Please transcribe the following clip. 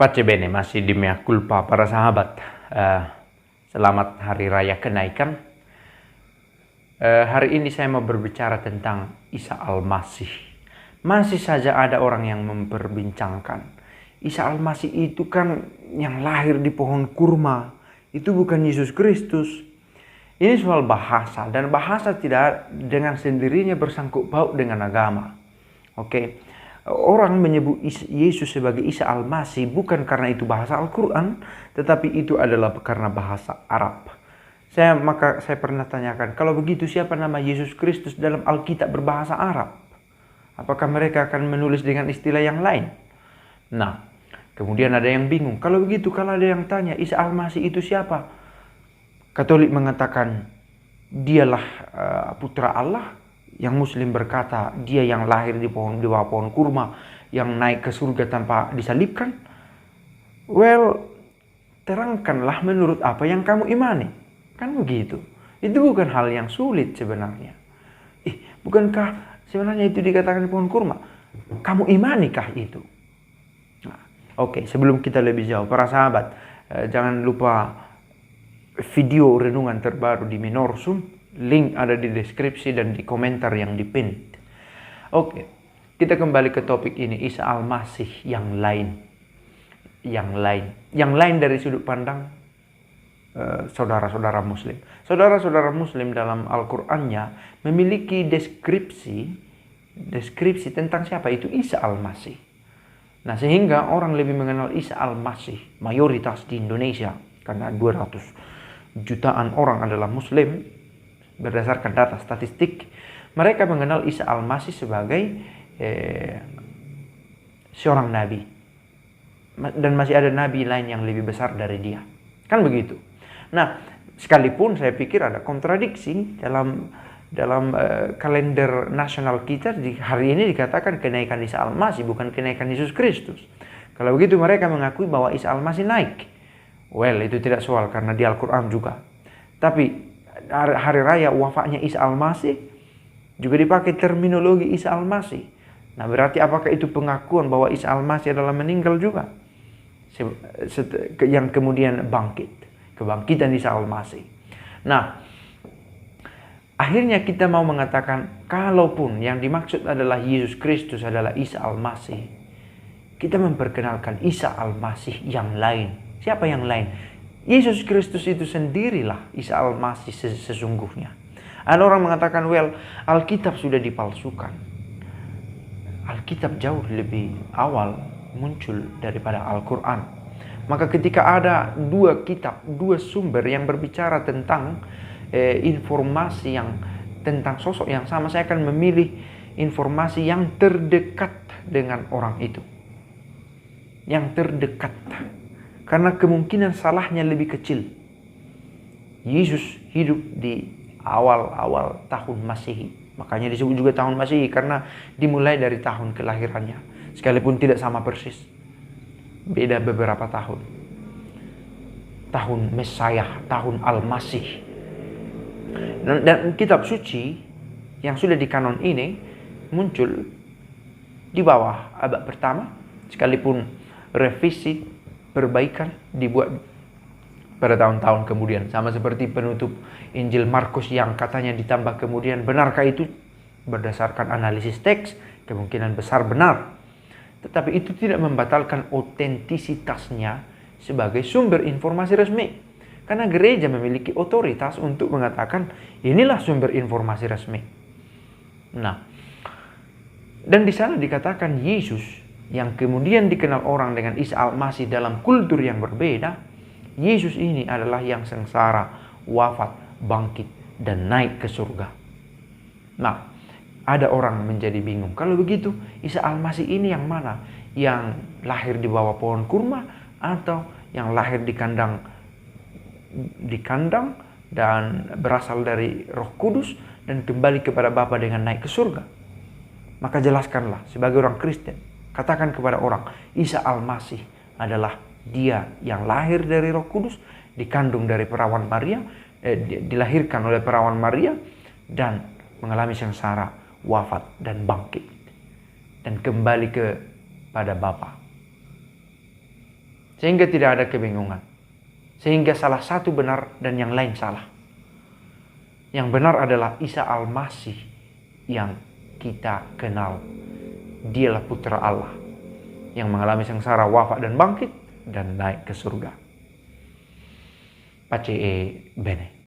Pace bene, masih di mea culpa para sahabat. Selamat Hari Raya Kenaikan. Hari ini saya mau berbicara tentang Isa Al-Masih. Masih saja ada orang yang memperbincangkan. Isa Al-Masih itu kan yang lahir di pohon kurma. Itu bukan Yesus Kristus. Ini soal bahasa, dan bahasa tidak dengan sendirinya bersangkut paut dengan agama. Oke. Orang menyebut Yesus sebagai Isa Al-Masih bukan karena itu bahasa Al-Quran, tetapi itu adalah karena bahasa Arab. Maka saya pernah tanyakan, kalau begitu siapa nama Yesus Kristus dalam Alkitab berbahasa Arab? Apakah mereka akan menulis dengan istilah yang lain? Nah, kemudian ada yang bingung. Kalau begitu, kalau ada yang tanya, Isa Al-Masih itu siapa? Katolik mengatakan, dialah putra Allah. Yang Muslim berkata, dia yang lahir di bawah pohon kurma, yang naik ke surga tanpa disalibkan. Well, terangkanlah menurut apa yang kamu imani. Kan begitu. Itu bukan hal yang sulit sebenarnya. Bukankah sebenarnya itu dikatakan di pohon kurma? Kamu imanikah itu? Nah, Oke, sebelum kita lebih jauh, para sahabat, jangan lupa video renungan terbaru di Menorsum. Link ada di deskripsi dan di komentar yang dipin. Oke, kita kembali ke topik ini, Isa Al-Masih yang lain. Yang lain dari sudut pandang saudara-saudara Muslim. Saudara-saudara Muslim dalam Al-Qur'annya memiliki deskripsi tentang siapa itu Isa Al-Masih. Nah, sehingga orang lebih mengenal Isa Al-Masih, mayoritas di Indonesia, karena 200 jutaan orang adalah Muslim. Berdasarkan data statistik, mereka mengenal Isa Al-Masih sebagai seorang nabi. Dan masih ada nabi lain yang lebih besar dari dia. Kan begitu. Nah, sekalipun saya pikir ada kontradiksi dalam kalender nasional kita, di hari ini dikatakan kenaikan Isa Al-Masih, bukan kenaikan Yesus Kristus. Kalau begitu mereka mengakui bahwa Isa Al-Masih naik. Well, itu tidak soal karena di Al-Quran juga. Tapi hari raya wafatnya Isa Al-Masih juga dipakai terminologi Isa Al-Masih. Nah, berarti apakah itu pengakuan bahwa Isa Al-Masih adalah meninggal juga? Yang kemudian bangkit. Kebangkitan Isa Al-Masih. Nah, akhirnya kita mau mengatakan, kalaupun yang dimaksud adalah Yesus Kristus adalah Isa Al-Masih, kita memperkenalkan Isa Al-Masih yang lain. Siapa yang lain? Yesus Kristus itu sendirilah Isa Al-Masih sesungguhnya. Ada orang mengatakan, well, Alkitab sudah dipalsukan. Alkitab jauh lebih awal muncul daripada Al-Quran. Maka ketika ada dua sumber yang berbicara tentang informasi yang tentang sosok yang sama, saya akan memilih informasi yang terdekat dengan orang itu. Yang terdekat. Karena kemungkinan salahnya lebih kecil. Yesus hidup di awal-awal tahun Masehi. Makanya disebut juga tahun Masehi karena dimulai dari tahun kelahirannya. Sekalipun tidak sama persis. Beda beberapa tahun. Tahun Mesiah, tahun Al-Masih. Dan kitab suci yang sudah di kanon ini muncul di bawah abad pertama. Sekalipun revisi perbaikan dibuat pada tahun-tahun kemudian. Sama seperti penutup Injil Markus yang katanya ditambah kemudian. Benarkah itu? Berdasarkan analisis teks, kemungkinan besar benar. Tetapi itu tidak membatalkan otentisitasnya sebagai sumber informasi resmi. Karena gereja memiliki otoritas untuk mengatakan inilah sumber informasi resmi. Nah, dan di sana dikatakan Yesus yang kemudian dikenal orang dengan Isa Al-Masih dalam kultur yang berbeda, Yesus ini adalah yang sengsara, wafat, bangkit, dan naik ke surga. Nah, ada orang menjadi bingung. Kalau begitu, Isa Al-Masih ini yang mana? Yang lahir di bawah pohon kurma atau yang lahir di kandang dan berasal dari Roh Kudus dan kembali kepada Bapa dengan naik ke surga? Maka jelaskanlah sebagai orang Kristen. Katakan kepada orang, Isa Al-Masih adalah dia yang lahir dari Roh Kudus, dikandung dari perawan Maria, dilahirkan oleh perawan Maria, dan mengalami sengsara, wafat, dan bangkit. Dan kembali kepada Bapa. Sehingga tidak ada kebingungan. Sehingga salah satu benar dan yang lain salah. Yang benar adalah Isa Al-Masih yang kita kenal. Dialah putra Allah yang mengalami sengsara, wafat dan bangkit dan naik ke surga. Pace bene.